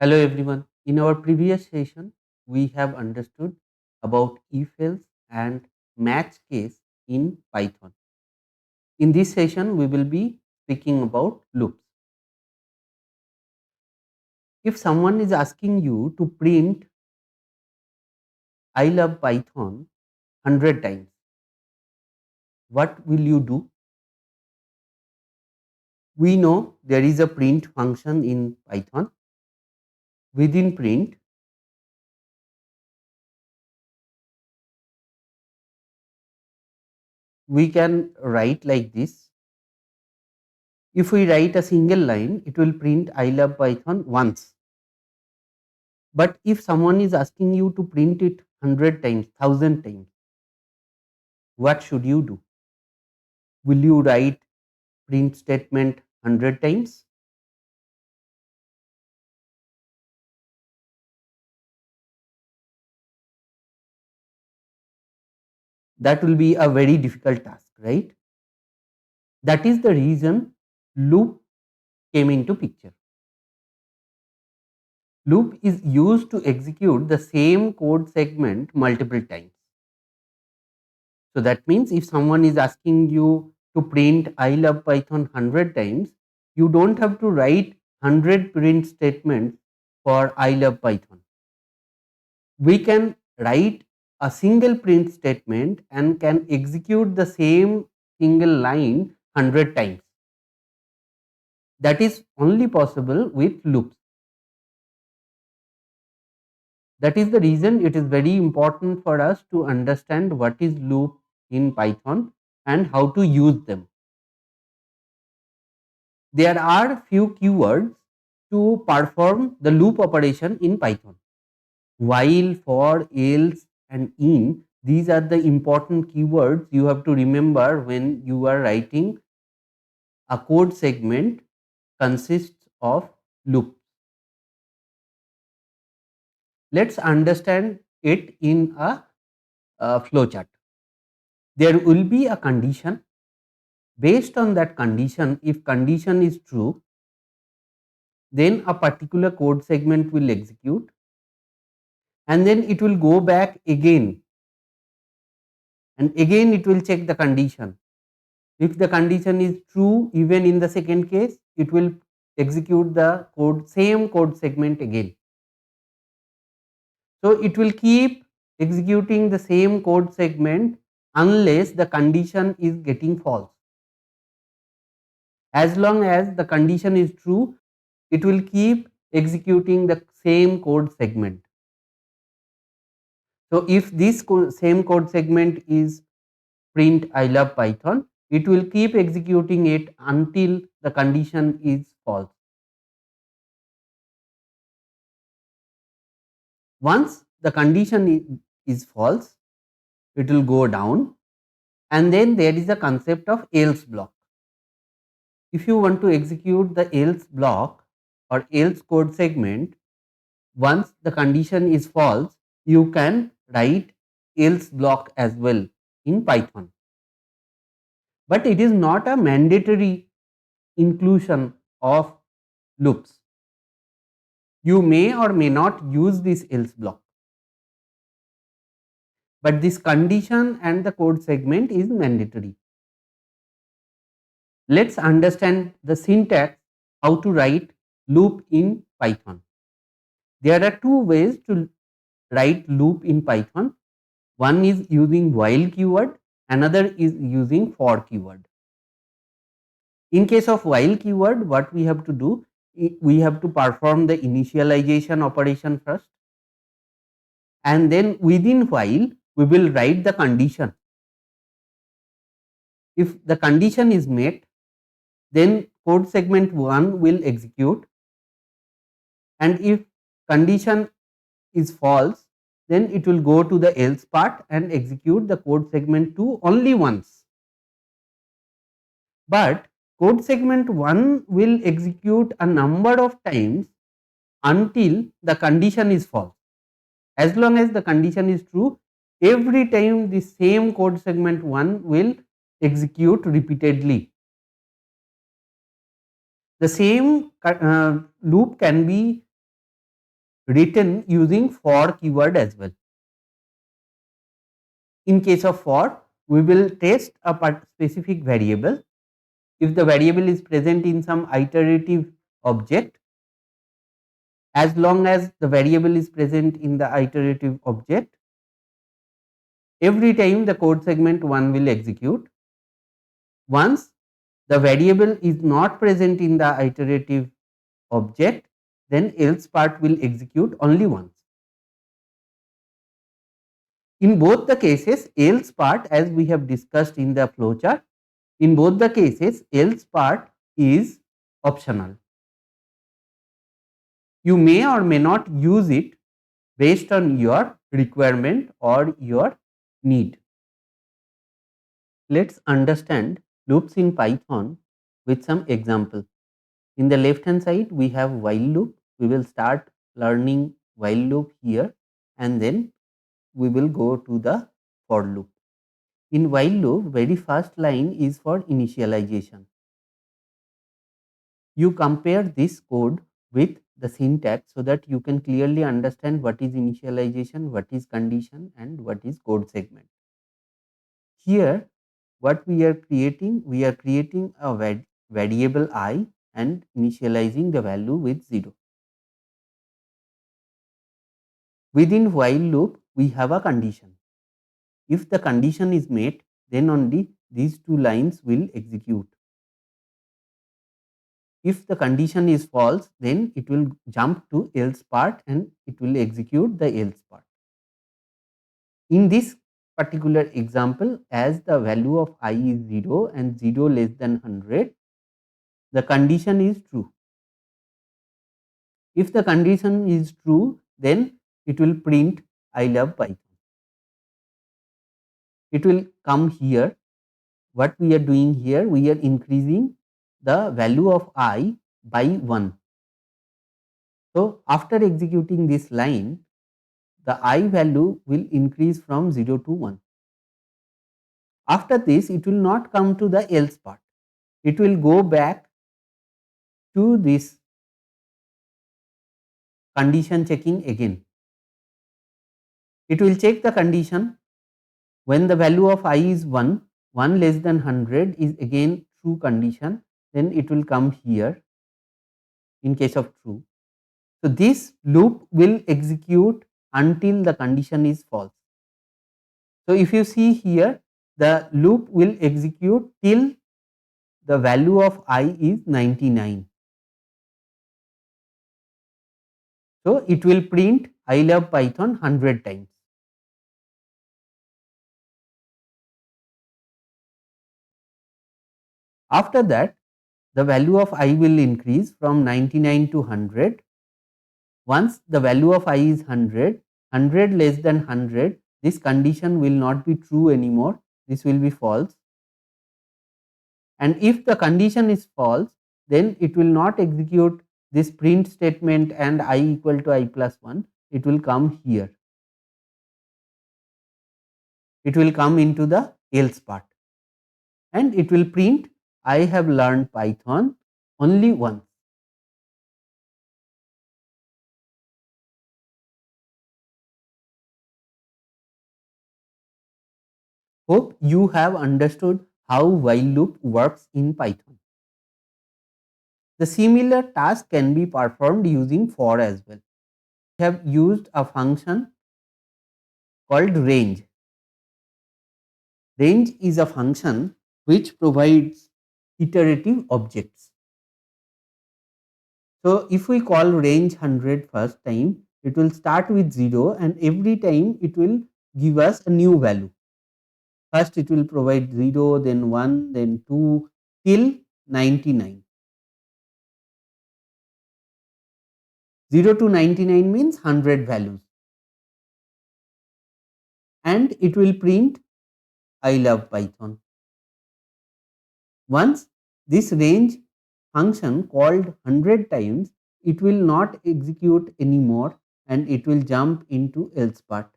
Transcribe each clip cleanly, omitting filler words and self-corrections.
Hello everyone. In our previous session, we have understood about if-else and match case in Python. In this session, we will be speaking about loops. If someone is asking you to print I love Python 100 times, what will you do? We know there is a print function in Python. Within print, we can write like this. If we write a single line, it will print I love Python once. But if someone is asking you to print it 100 times, 1000 times, what should you do? Will you write print statement 100 times? That will be a very difficult task, right? That is the reason loop came into picture. Loop is used to execute the same code segment multiple times. So that means if someone is asking you to print I love Python 100 times, you don't have to write 100 print statements for I love Python. We can write a single print statement and can execute the same single line 100 times. That is only possible with loops. That is the reason it is very important for us to understand what is loop in Python and how to use them. There are few keywords to perform the loop operation in Python. While, for, else and in, these are the important keywords you have to remember when you are writing a code segment consists of loops. Let's understand it in a flowchart. There will be a condition. Based on that condition, if condition is true, then a particular code segment will execute and then it will go back again and again it will check the condition. If the condition is true, even in the second case, it will execute the same code segment again. So it will keep executing the same code segment unless the condition is getting false. As long as the condition is true, it will keep executing the same code segment. So if this same code segment is print I love Python, it will keep executing it until the condition is false. Once the condition is false, it will go down, and then there is a concept of else block. If you want to execute the else block or else code segment, once the condition is false, you can write else block as well in Python. But it is not a mandatory inclusion of loops. You may or may not use this else block. But this condition and the code segment is mandatory. Let's understand the syntax, how to write loop in Python. There are two ways to write loop in Python. One is using while keyword, another is using for keyword. In case of while keyword, what we have to do, we have to perform the initialization operation first, and then within while we will write the condition. If the condition is met, then code segment 1 will execute, and if condition is false, then it will go to the else part and execute the code segment 2 only once. But code segment 1 will execute a number of times until the condition is false. As long as the condition is true, every time the same code segment 1 will execute repeatedly. The same loop can be written using for keyword as well. In case of for, we will test a specific variable. If the variable is present in some iterative object, as long as the variable is present in the iterative object, every time the code segment 1 will execute. Once the variable is not present in the iterative object, then else part will execute only once. In both the cases, else part, as we have discussed in the flowchart, in both the cases, else part is optional. You may or may not use it based on your requirement or your need. Let's understand loops in Python with some examples. In the left hand side, we have while loop. We will start learning while loop here, and then we will go to the for loop. In while loop, very first line is for initialization. You compare this code with the syntax so that you can clearly understand what is initialization, what is condition, and what is code segment. Here, what we are creating a variable I and initializing the value with 0. Within while loop, we have a condition. If the condition is met, then only these two lines will execute. If the condition is false, then it will jump to else part and it will execute the else part. In this particular example, as the value of I is 0 and 0 less than 100, the condition is true. If the condition is true, then it will print I love Python. It will come here. What we are doing here, we are increasing the value of I by 1. So after executing this line, the I value will increase from 0 to 1. After this, it will not come to the else part. It will go back to this condition checking again. It will check the condition. When the value of I is 1, 1 less than 100 is again true condition, then it will come here in case of true. So this loop will execute until the condition is false. So if you see here, the loop will execute till the value of I is 99. So it will print I love Python 100 times. After that, the value of I will increase from 99 to 100. Once the value of I is 100, 100 less than 100, this condition will not be true anymore. This will be false. And if the condition is false, then it will not execute this print statement and I equal to I plus 1. It will come here. It will come into the else part. And it will print I have learned Python only once. Hope you have understood how while loop works in Python. The similar task can be performed using for as well. We have used a function called range. Range is a function which provides iterative objects. So if we call range 100 first time, it will start with 0 and every time it will give us a new value. First it will provide 0, then 1, then 2 till 99. 0 to 99 means 100 values. And it will print I love Python. Once this range function called 100 times, it will not execute anymore and it will jump into else part.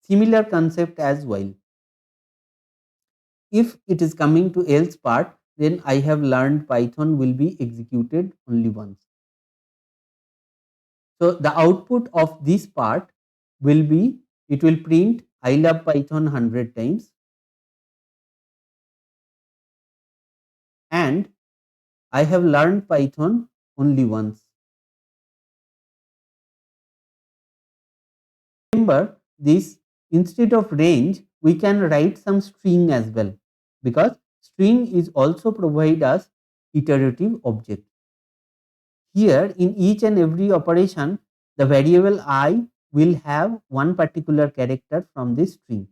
Similar concept as while. If it is coming to else part, then I have learned Python will be executed only once. So the output of this part will be, it will print I love Python 100 times and I have learned Python only once. Remember this, instead of range we can write some string as well, because string is also provide us iterative object. Here in each and every operation the variable I will have one particular character from this string.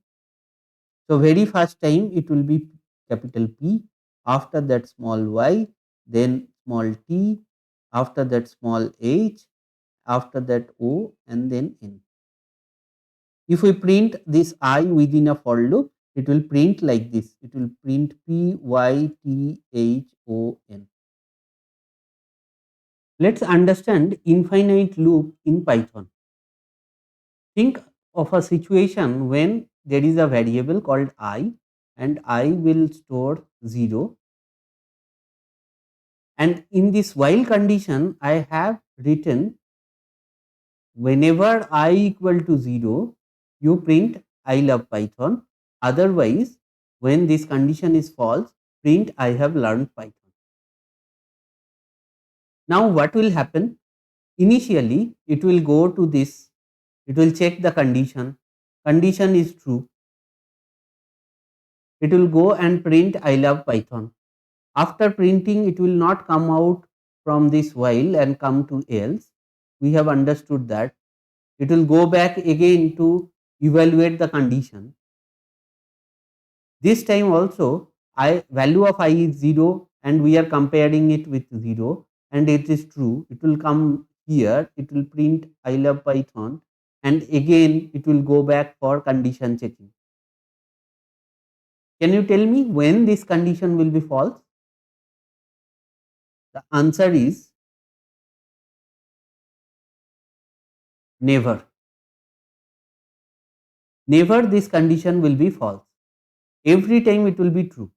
So very first time it will be capital P, after that small y, then small t, after that small h, after that O, and then N. If we print this I within a for loop, it will print like this. It will print P, Y, T, H, O, N. Let's understand infinite loop in Python. Think of a situation when there is a variable called I and I will store 0, and in this while condition I have written whenever I equal to 0 you print I love Python, otherwise when this condition is false print I have learned Python. Now what will happen? Initially it will go to this, it will check the condition, condition is true, it will go and print I love Python. After printing it will not come out from this while and come to else. We have understood that. It will go back again to evaluate the condition. This time also I value of I is 0 and we are comparing it with 0 and it is true. It will come here, it will print I love Python and again it will go back for condition checking. Can you tell me when this condition will be false? The answer is never. Never this condition will be false. Every time it will be true.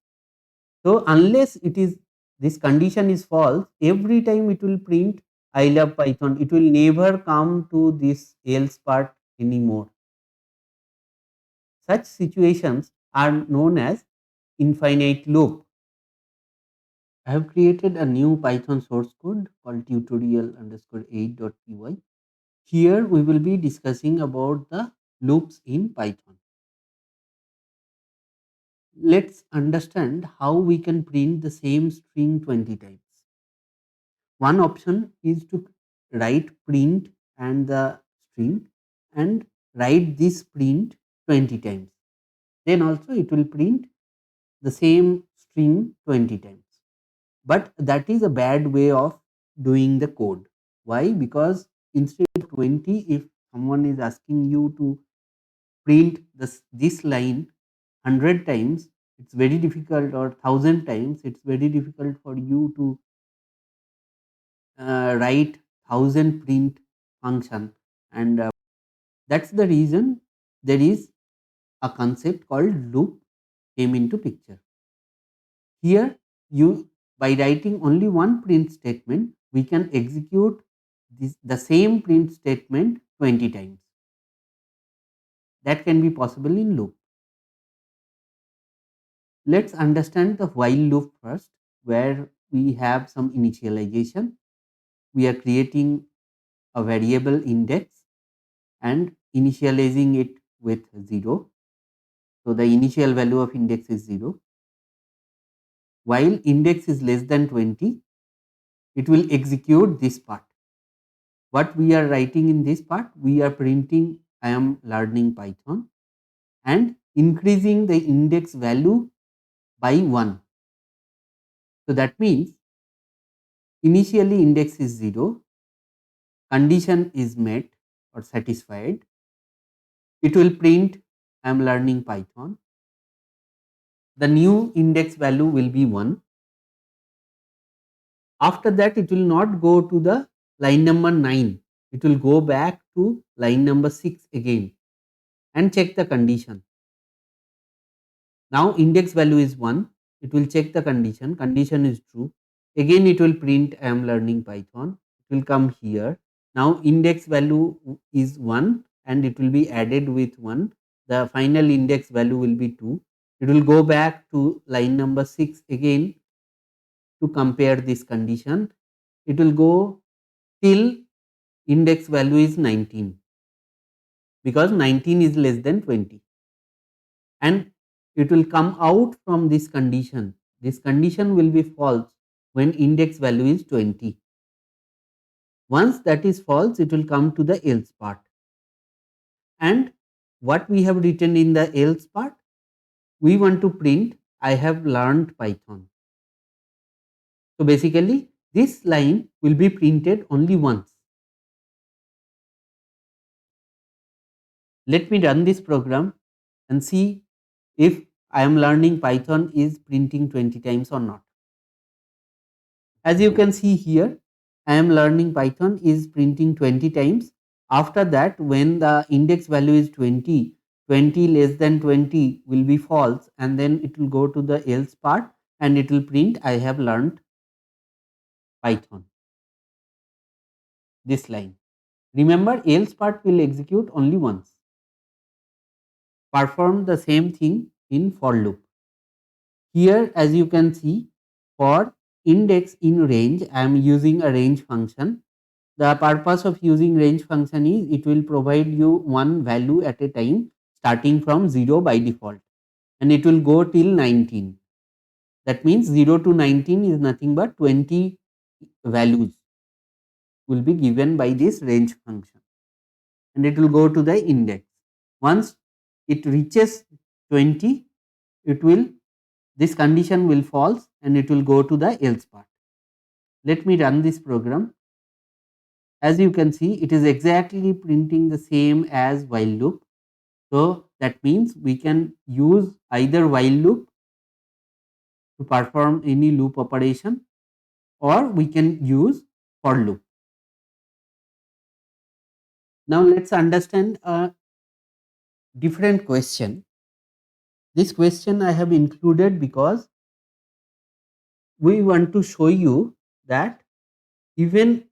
So unless it is, this condition is false, every time it will print I love Python. It will never come to this else part anymore. Such situations are known as infinite loop. I have created a new Python source code called tutorial_8.py. Here we will be discussing about the loops in Python. Let's understand how we can print the same string 20 times. One option is to write print and the string and write this print 20 times. Then also it will print the same string 20 times. But that is a bad way of doing the code. Why? Because instead of 20, if someone is asking you to print this line 100 times, it's very difficult, or 1000 times, it's very difficult for you to write 1000 print function, and that's the reason there is a concept called loop came into picture. Here you, by writing only one print statement, we can execute the same print statement 20 times. That can be possible in loop. Let's understand the while loop first, where we have some initialization. We are creating a variable index and initializing it with 0. So the initial value of index is 0. While index is less than 20, it will execute this part. What we are writing in this part, we are printing I am learning Python and increasing the index value by 1. So that means initially index is 0, condition is met or satisfied, it will print I am learning Python. The new index value will be 1. After that it will not go to the line number 9, it will go back to line number 6 again and check the condition. Now index value is 1, it will check the condition, condition is true, again it will print I am learning Python, it will come here, Now index value is 1 and it will be added with 1. The final index value will be 2. It will go back to line number 6 again to compare this condition. It will go till index value is 19, because 19 is less than 20, and it will come out from this condition. This condition will be false when index value is 20. Once that is false, it will come to the else part. And what we have written in the else part, we want to print I have learned Python. So basically this line will be printed only once. Let me run this program and see if I am learning Python is printing 20 times or not. As you can see here, I am learning Python is printing 20 times. After that, when the index value is 20, 20 less than 20 will be false, and then it will go to the else part and it will print I have learned Python. This line. Remember, else part will execute only once. Perform the same thing in for loop. Here, as you can see, for index in range, I am using a range function. The purpose of using range function is it will provide you one value at a time starting from 0 by default, and it will go till 19. That means 0 to 19 is nothing but 20 values will be given by this range function, and it will go to the index. Once it reaches 20, it will this condition will false and it will go to the else part. Let me run this program. As you can see, it is exactly printing the same as while loop. So that means we can use either while loop to perform any loop operation, or we can use for loop. Now let's understand a different question. This question I have included because we want to show you that even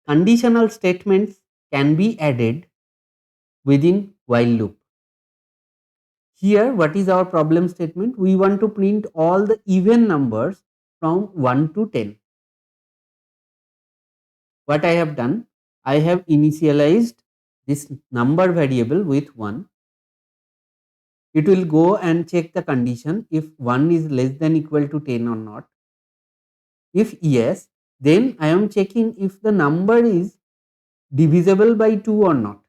conditional statements can be added within while loop. Here, what is our problem statement? We want to print all the even numbers from 1 to 10. What I have done, I have initialized this number variable with 1. It will go and check the condition if 1 is less than equal to 10 or not. If yes, then I am checking if the number is divisible by 2 or not.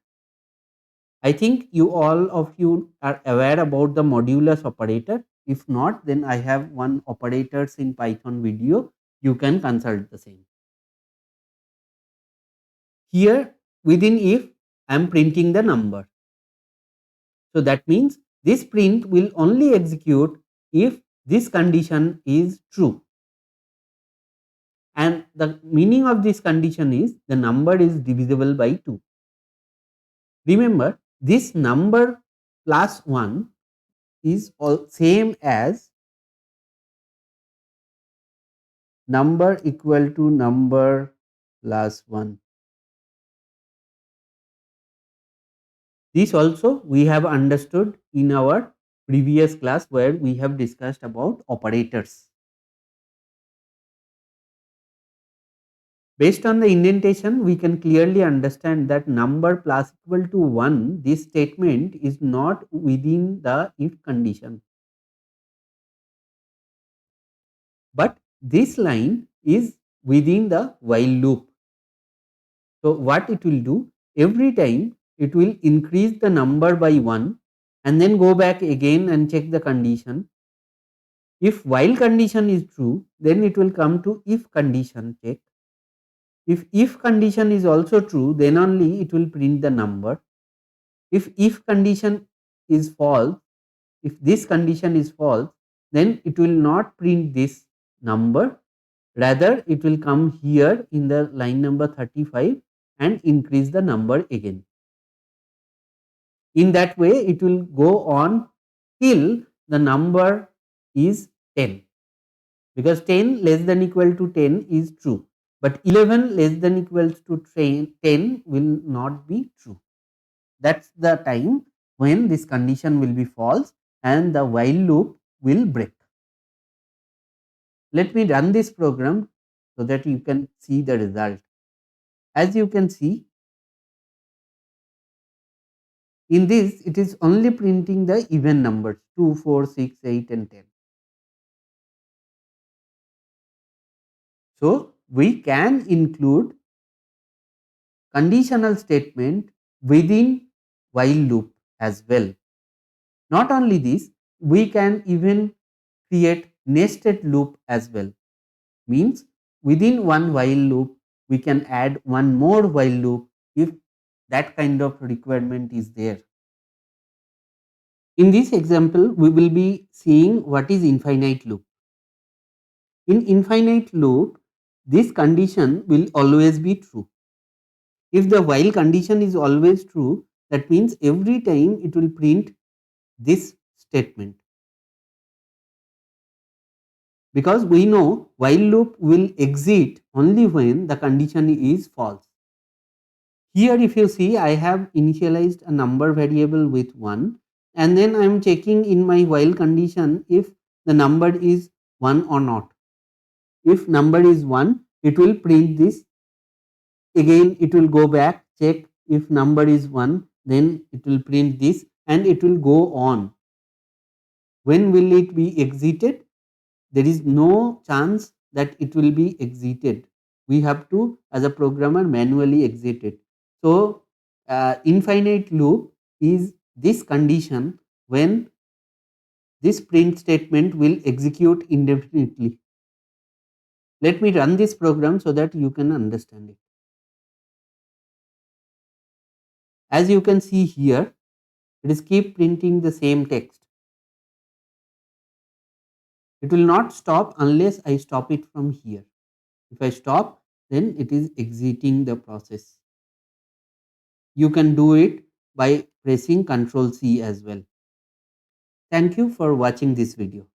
I think you all of you are aware about the modulus operator. If not, then I have one operators in Python video. You can consult the same. Here within if I am printing the number. So that means this print will only execute if this condition is true. And the meaning of this condition is the number is divisible by 2. Remember, this number plus 1 is all same as number equal to number plus 1. This also we have understood in our previous class where we have discussed about operators. Based on the indentation, we can clearly understand that number plus equal to 1, this statement is not within the if condition. But this line is within the while loop. So what it will do, every time it will increase the number by 1 and then go back again and check the condition. If while condition is true, then it will come to if condition check. If condition is also true, then only it will print the number. If condition is false, if this condition is false, then it will not print this number. Rather, it will come here in the line number 35 and increase the number again. In that way, it will go on till the number is 10, because 10 less than equal to 10 is true. but 11 less than equals to 10 will not be true. That's the time when this condition will be false and the while loop will break. Let me run this program so that you can see the result. As you can see, in this it is only printing the even numbers 2, 4, 6, 8 and 10. So we can include conditional statement within while loop as well. Not only this, we can even create nested loop as well. Means within one while loop, we can add one more while loop if that kind of requirement is there. In this example, we will be seeing what is infinite loop. In infinite loop, this condition will always be true. If the while condition is always true, that means every time it will print this statement. Because we know while loop will exit only when the condition is false. Here if you see, I have initialized a number variable with 1 and then I am checking in my while condition if the number is 1 or not. If number is 1, it will print this. Again it will go back, check if number is 1, then it will print this and it will go on. When will it be exited? There is no chance that it will be exited. We have to, as a programmer, manually exit it. So, infinite loop is this condition when this print statement will execute indefinitely. Let me run this program so that you can understand it. As you can see here, it is keep printing the same text. It will not stop unless I stop it from here. If I stop, then it is exiting the process. You can do it by pressing Ctrl C as well. Thank you for watching this video.